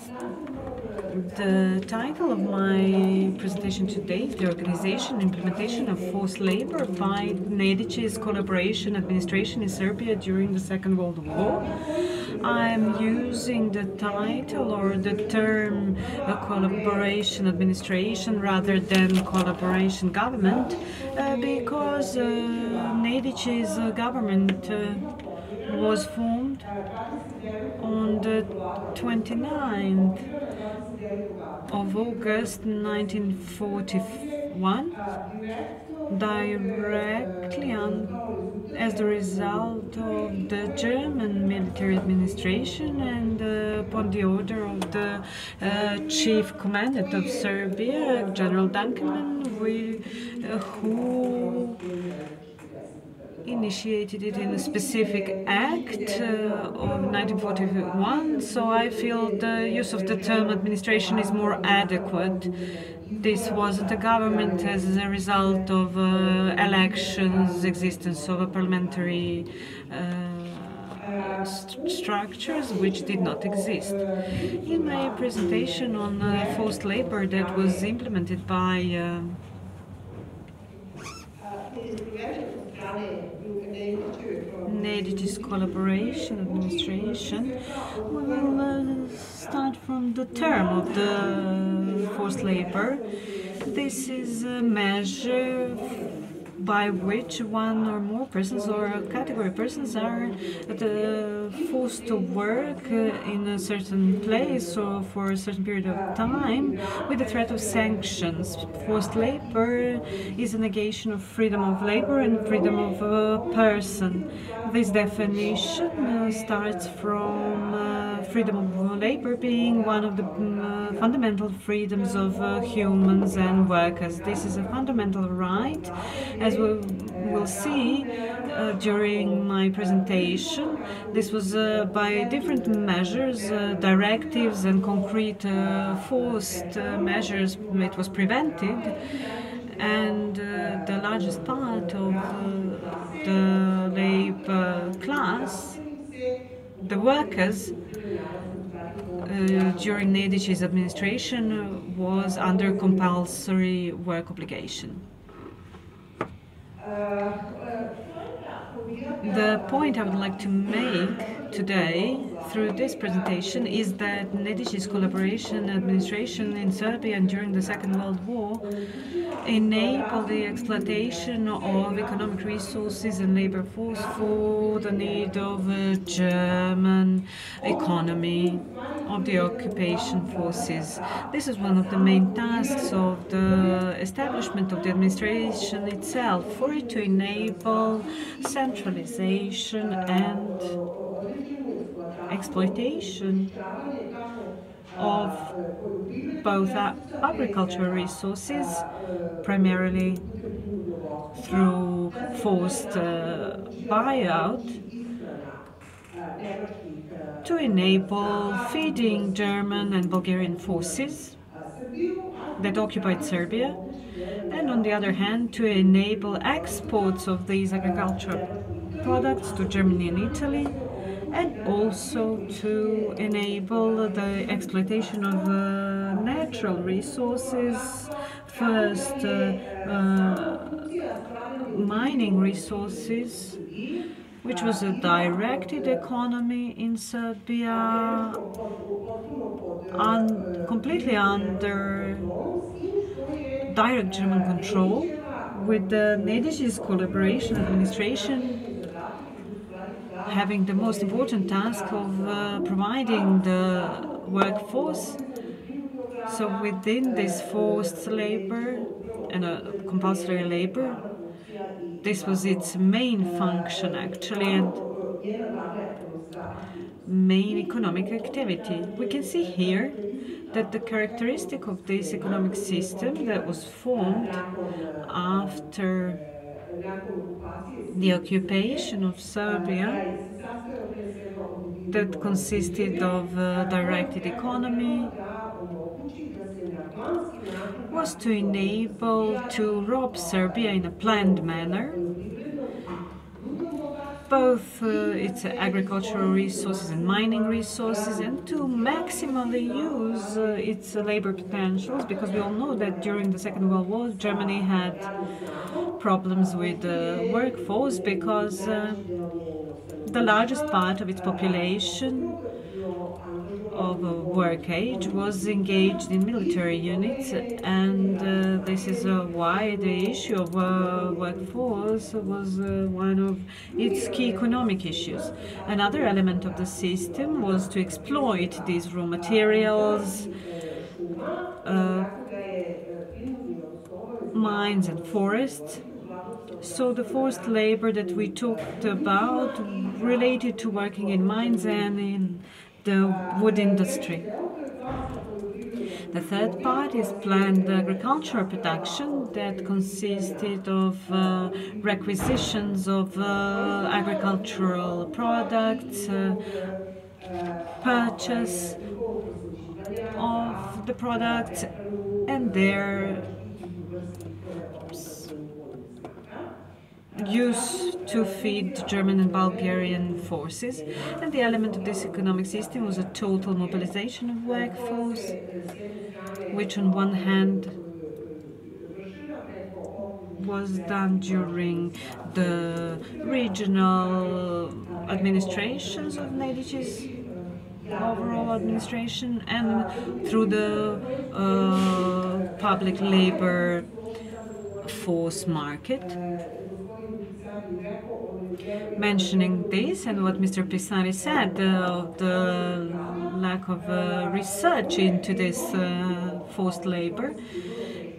The title of my presentation today is The Organization and Implementation of Forced Labor by Nedić's Collaboration Administration in Serbia during the Second World War. I'm using the title or the term collaboration administration rather than collaboration government because Nedić's government was formed on the 29th of August 1941, directly as the result of the German military administration and upon the order of the chief commandant of Serbia, General Dunkerman, who initiated it in a specific act of 1941, so I feel the use of the term administration is more adequate. This wasn't a government as a result of elections, existence of a parliamentary structures which did not exist. In my presentation on forced labor that was implemented by Nedić's Collaboration Administration, we will start from the term of the forced labor. This is a measure by which one or more persons or a category of persons are forced to work in a certain place or for a certain period of time with the threat of sanctions. Forced labor is a negation of freedom of labor and freedom of a person. This definition starts from freedom of labor being one of the fundamental freedoms of humans and workers. This is a fundamental right, as we will see during my presentation. This was by different measures, directives and concrete forced measures, it was prevented, and the largest part of the labor class, the workers, during Nedić's administration was under compulsory work obligation. The point I would like to make today through this presentation is that Nedić's Collaboration Administration in Serbia and during the Second World War enabled the exploitation of economic resources and labor force for the need of German economy, of the occupation forces. This is one of the main tasks of the establishment of the administration itself, for it to enable centralization and exploitation of both agricultural resources, primarily through forced buyout, to enable feeding German and Bulgarian forces that occupied Serbia, and on the other hand to enable exports of these agricultural products to Germany and Italy, and also to enable the exploitation of natural resources, first mining resources, which was a directed economy in Serbia, completely under direct German control, with the Nedić's Collaboration Administration having the most important task of providing the workforce. So within this forced labor and compulsory labor, this was its main function actually, and main economic activity. We can see here that the characteristic of this economic system that was formed after the occupation of Serbia, that consisted of directed economy, was to enable to rob Serbia in a planned manner, both its agricultural resources and mining resources, and to maximally use its labor potentials, because we all know that during the Second World War Germany had problems with the workforce, because the largest part of its population of work age was engaged in military units, and this is why the issue of workforce was one of its key economic issues. Another element of the system was to exploit these raw materials, mines and forests. So the forced labor that we talked about related to working in mines and in the wood industry. The third part is planned agricultural production that consisted of requisitions of agricultural products, purchase of the products, and their used to feed German and Bulgarian forces. And the element of this economic system was a total mobilization of workforce, which on one hand was done during the regional administrations of Medici's overall administration, and through the public labor force market. Mentioning this and what Mr. Pisari said, the lack of research into this forced labor,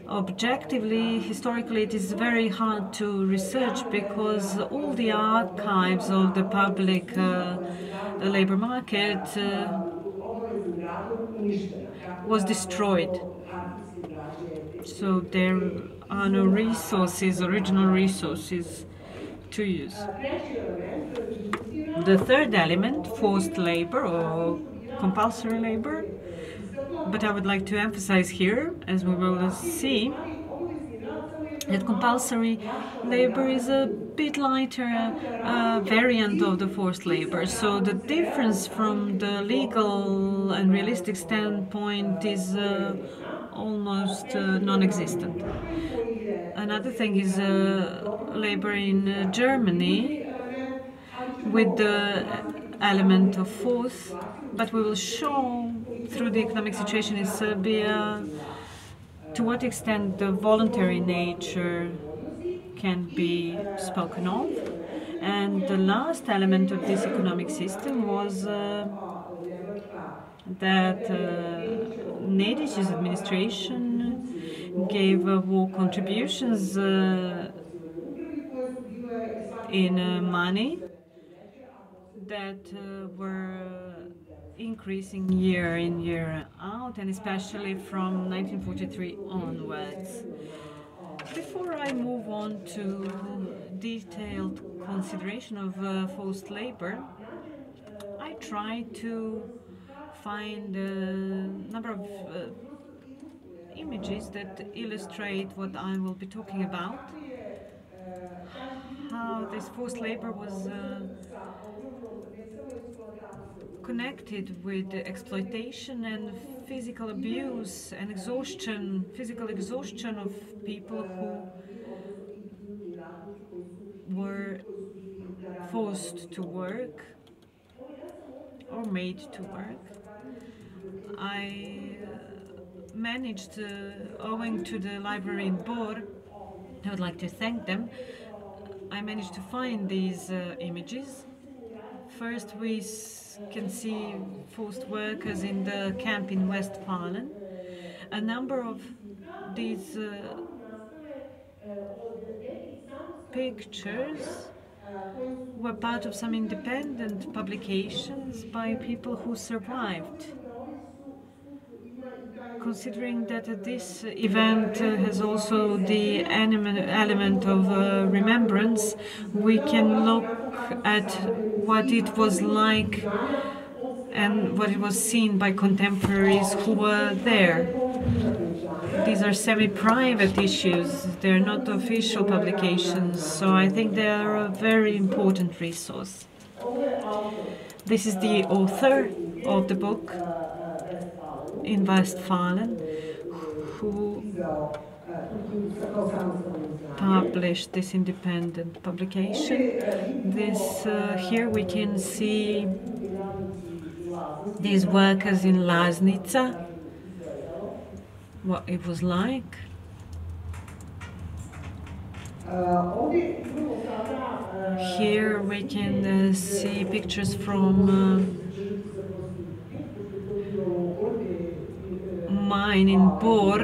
objectively, historically, it is very hard to research, because all the archives of the public labor market was destroyed. So there are no resources, original resources to use. The third element, forced labor or compulsory labor, but I would like to emphasize here, as we will see, that compulsory labor is a bit lighter variant of the forced labor. So the difference from the legal and realistic standpoint is almost non-existent. Another thing is labor in Germany with the element of force, but we will show through the economic situation in Serbia to what extent the voluntary nature can be spoken of. And the last element of this economic system was that Nedic's administration gave war contributions in money that were increasing year in, year out, and especially from 1943 onwards. Before I move on to detailed consideration of forced labor, I try to find a number of images that illustrate what I will be talking about. How this forced labor was connected with exploitation and physical abuse and exhaustion, physical exhaustion of people who were forced to work or made to work. I managed, owing to the library in Bor, I would like to thank them, I managed to find these images. First, we can see forced workers in the camp in Westfalen. A number of these pictures were part of some independent publications by people who survived. Considering that this event has also the element of remembrance, we can look at what it was like and what it was seen by contemporaries who were there. these are semi-private issues. They're not official publications, so I think they are a very important resource. This is the author of the book in Westfalen, who published this independent publication. Here we can see these workers in Laznica, what it was like. Here we can see pictures from mine in Bor,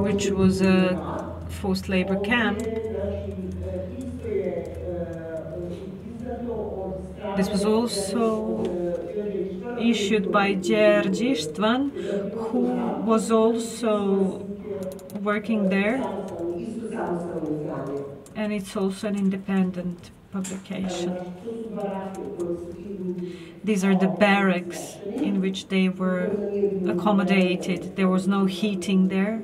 which was a forced labor camp. This was also issued by Đerđi Štvan, who was also working there, and it's also an independent publication. These are the barracks in which they were accommodated. There was no heating there.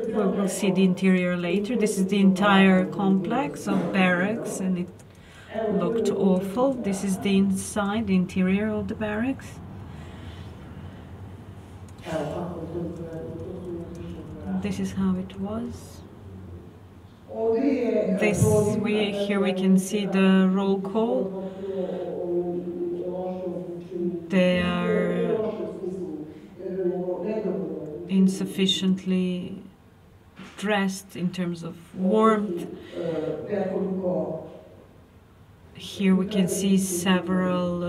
We will see the interior later. This is the entire complex of barracks, and it looked awful. This is the inside, the interior of the barracks. This is how it was. Here we can see the roll call. They are insufficiently dressed in terms of warmth. Here we can see several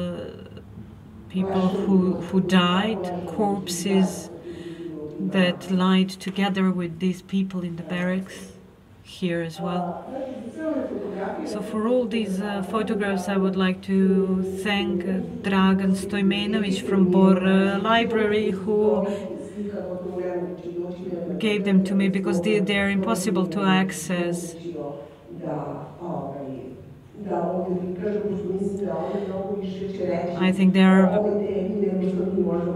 people who died, corpses that lied together with these people in the barracks here as well. So for all these photographs, I would like to thank Dragan Stojmenović from Bor Library, who gave them to me, because they are impossible to access. I think they are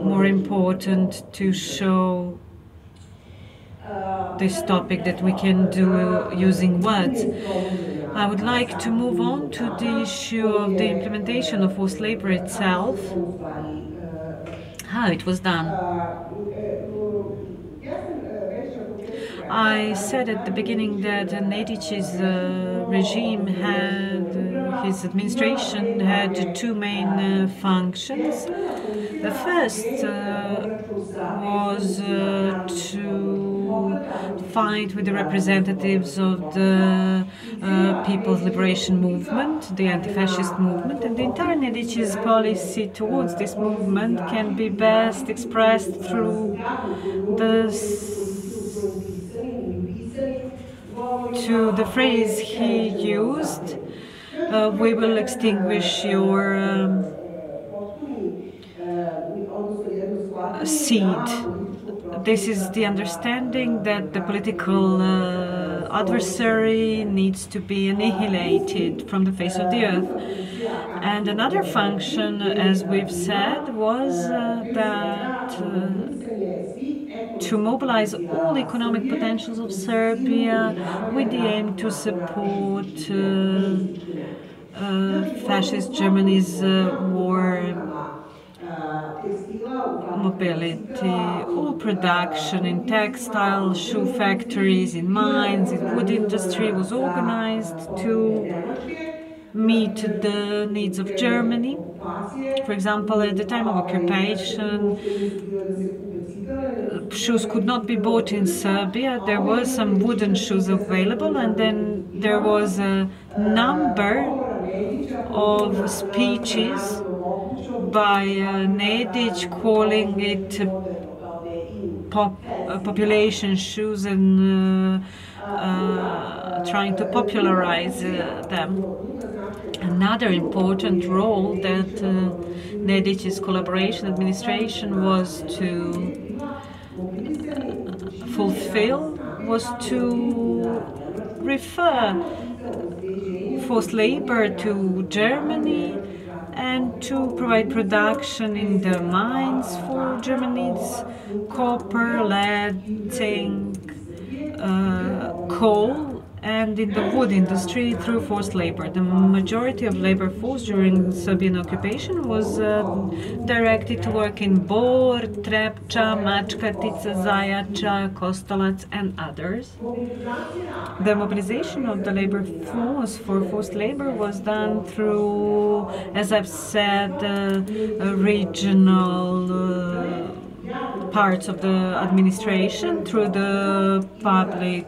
more important to show this topic that we can do using words. I would like to move on to the issue of the implementation of forced labor itself, how it was done. I said at the beginning that Nedic's regime his administration had two main functions. The first was to fight with the representatives of the People's Liberation Movement, the anti-fascist movement, and the entire Nedic's policy towards this movement can be best expressed through the phrase he used, we will extinguish your seed. This is the understanding that the political adversary needs to be annihilated from the face of the earth. And another function, as we've said, was to mobilize all economic potentials of Serbia with the aim to support fascist Germany's war mobility. All production in textile, shoe factories, in mines, in wood industry was organized to meet the needs of Germany. For example, at the time of occupation, shoes could not be bought in Serbia. There were some wooden shoes available, and then there was a number of speeches by Nedic calling it population shoes and trying to popularize them. Another important role that Nedic's collaboration administration was to fulfill was to refer forced labor to Germany and to provide production in the mines for German needs, copper, lead, zinc, coal, and in the wood industry through forced labor. The majority of labor force during Serbian occupation was directed to work in Bor, Trepča, Mačkatica, Zajača, Kostolac, and others. The mobilization of the labor force for forced labor was done through, as I've said, regional parts of the administration, through the public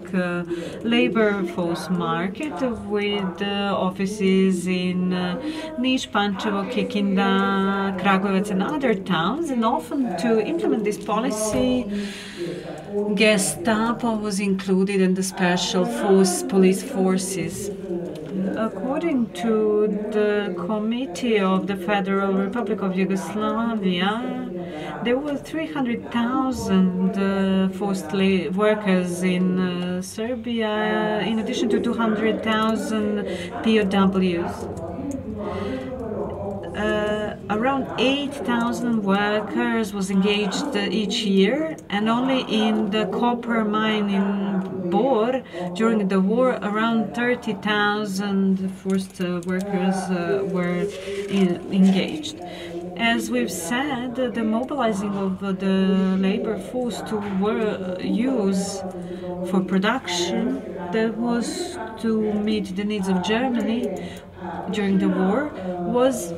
labor force market with offices in Niš, Pančevo, Kikinda, Kragujevac and other towns, and often to implement this policy Gestapo was included in the special police forces. According to the Committee of the Federal Republic of Yugoslavia, there were 300,000 forced workers in Serbia, in addition to 200,000 POWs. Around 8,000 workers was engaged each year, and only in the copper mine in Bor during the war, around 30,000 forced workers were engaged. As we've said, the mobilizing of the labor force to use for production, that was to meet the needs of Germany during the war, was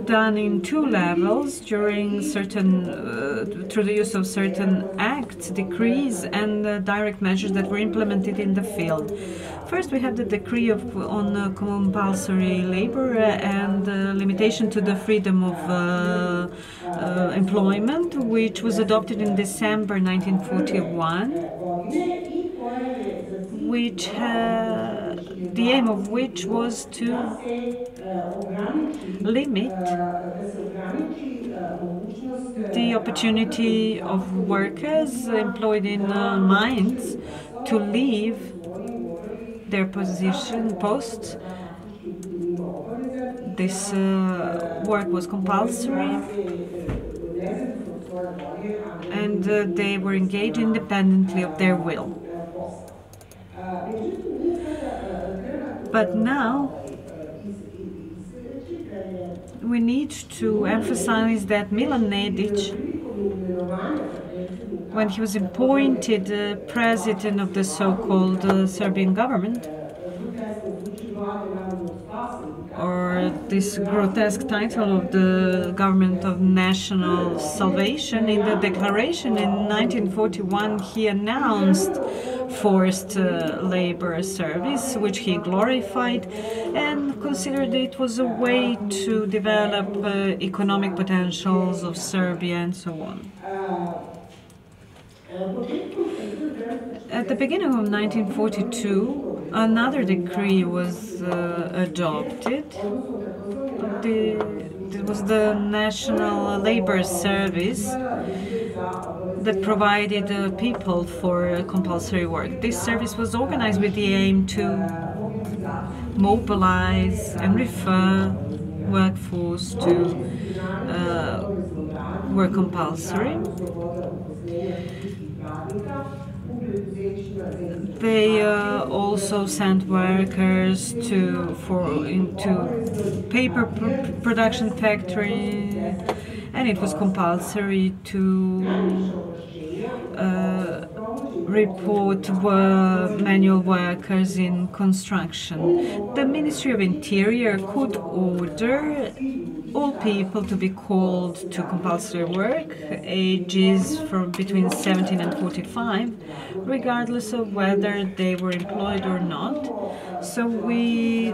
done in two levels during through the use of certain acts, decrees, and direct measures that were implemented in the field. First, we have the decree on compulsory labor and limitation to the freedom of employment, which was adopted in December 1941, which the aim of which was to limit the opportunity of workers employed in mines to leave their posts. This work was compulsory, and they were engaged independently of their will. But now we need to emphasize that Milan Nedić, when he was appointed president of the so-called Serbian government, or this grotesque title of the Government of National Salvation, in the declaration in 1941 he announced forced labor service, which he glorified and considered it was a way to develop economic potentials of Serbia and so on. At the beginning of 1942, another decree was adopted. It was the National Labor Service that provided people for compulsory work. This service was organized with the aim to mobilize and refer workforce to work compulsory. They also sent workers into paper production factory, and it was compulsory to report manual workers in construction. The Ministry of Interior could order all people to be called to compulsory work, ages from between 17 and 45, regardless of whether they were employed or not. So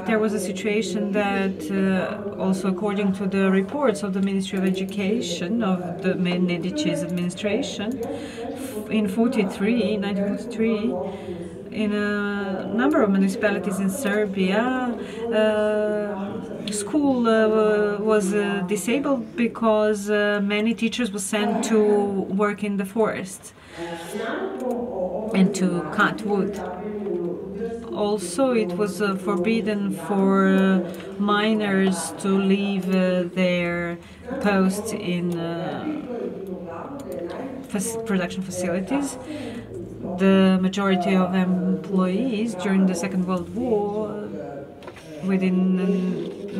there was a situation that, also according to the reports of the Ministry of Education of the Nedić's administration, in 1943, in a number of municipalities in Serbia, school was disabled because many teachers were sent to work in the forest and to cut wood. Also, it was forbidden for miners to leave their posts in production facilities. The majority of employees during the Second World War within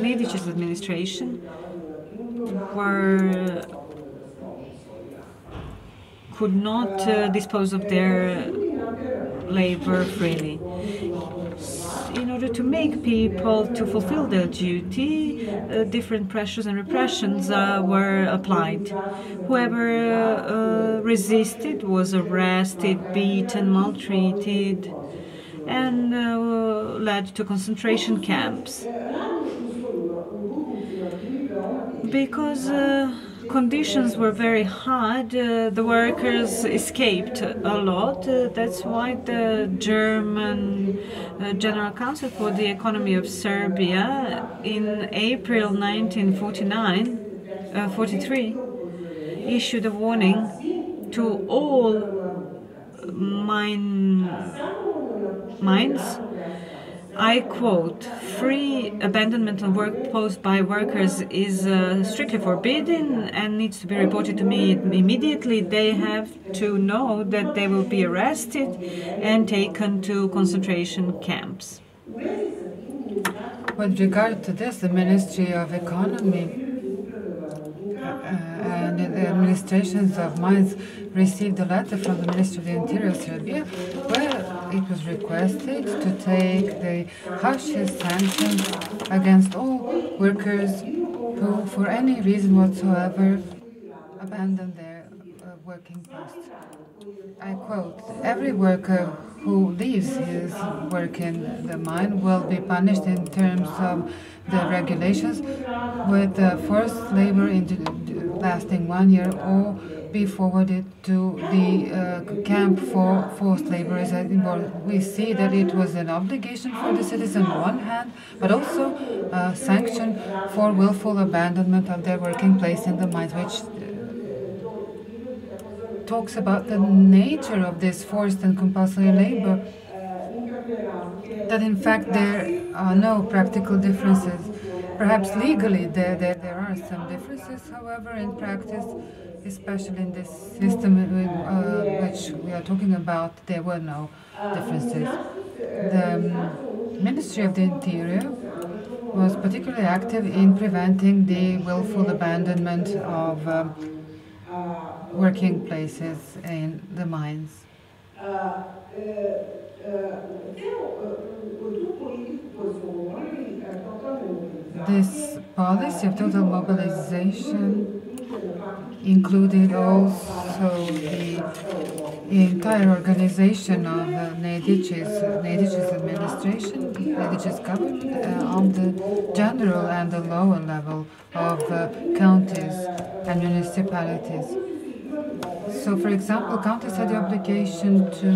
Medici's administration could not dispose of their labor freely. In order to make people to fulfill their duty, different pressures and repressions were applied. Whoever resisted was arrested, beaten, maltreated, and led to concentration camps. Because conditions were very hard, the workers escaped a lot. That's why the German General Council for the Economy of Serbia in April 1943 issued a warning to all mines. I quote, "Free abandonment of work posts by workers is strictly forbidden and needs to be reported to me immediately. They have to know that they will be arrested and taken to concentration camps." With regard to this, the Ministry of Economy and the administrations of mines received a letter from the Ministry of the Interior of Serbia where it was requested to take the harshest sanctions against all workers who, for any reason whatsoever, abandon their working posts. I quote, "Every worker who leaves his work in the mine will be punished in terms of the regulations with forced labor lasting 1 year or be forwarded to the camp for forced laborers." We see that it was an obligation for the citizen on one hand, but also a sanction for willful abandonment of their working place in the mines, which talks about the nature of this forced and compulsory labor, that in fact there are no practical differences. Perhaps legally there are some differences, however, in practice, especially in this system which we are talking about, there were no differences. The Ministry of the Interior was particularly active in preventing the willful abandonment of working places in the mines. This policy of total mobilization included also the entire organization of Nedici's administration, Nedici's government, on the general and the lower level of counties and municipalities. So, for example, counties had the obligation to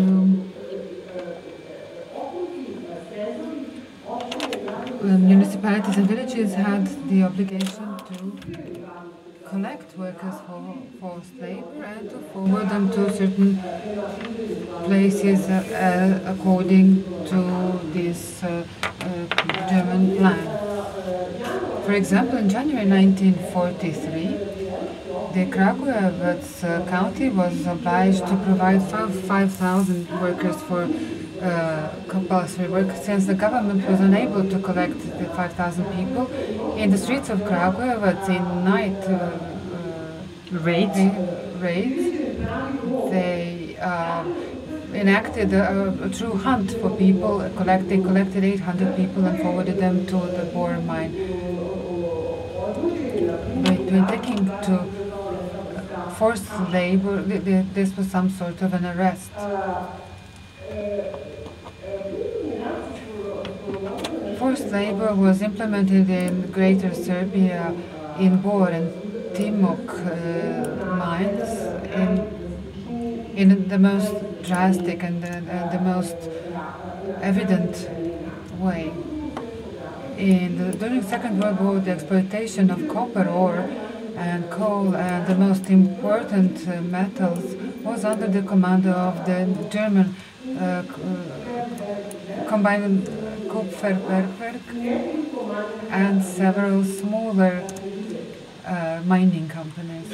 municipalities and villages had the obligation to collect workers for forced labor and to forward them to certain places according to this German plan. For example, in January 1943, the Kragujevac county was obliged to provide 5,000 workers for compulsory work, since the government was unable to collect the 5,000 people. In the streets of Kragujevac, in night raids, they enacted a true hunt for people. They collected 800 people and forwarded them to the Bor mine. When taking to forced labor, this was some sort of an arrest. Forced labor was implemented in Greater Serbia, in Bor and Timok mines, in the most drastic and the most evident way. During the Second World War, the exploitation of copper ore and coal and the most important metals was under the command of the German combined Kupferbergwerk and several smaller mining companies.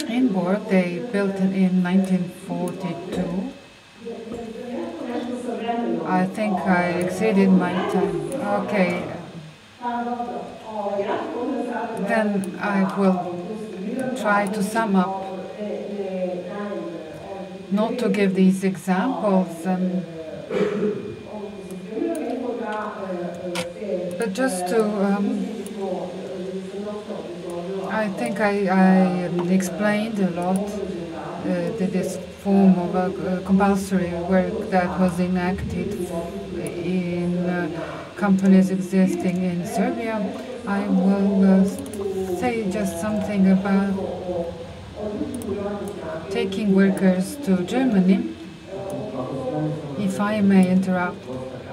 In Borg, they built it in 1942. I think I exceeded my time. Okay. Then I will try to sum up, not to give these examples, but just to, I think I explained a lot this form of compulsory work that was enacted in companies existing in Serbia. I will say just something about taking workers to Germany, if I may interrupt,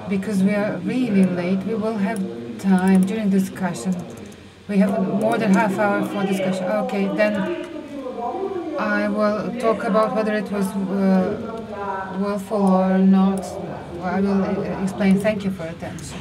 because we are really late. We will have time during discussion. We have more than half hour for discussion. Okay, then I will talk about whether it was willful or not. I will explain. Thank you for attention.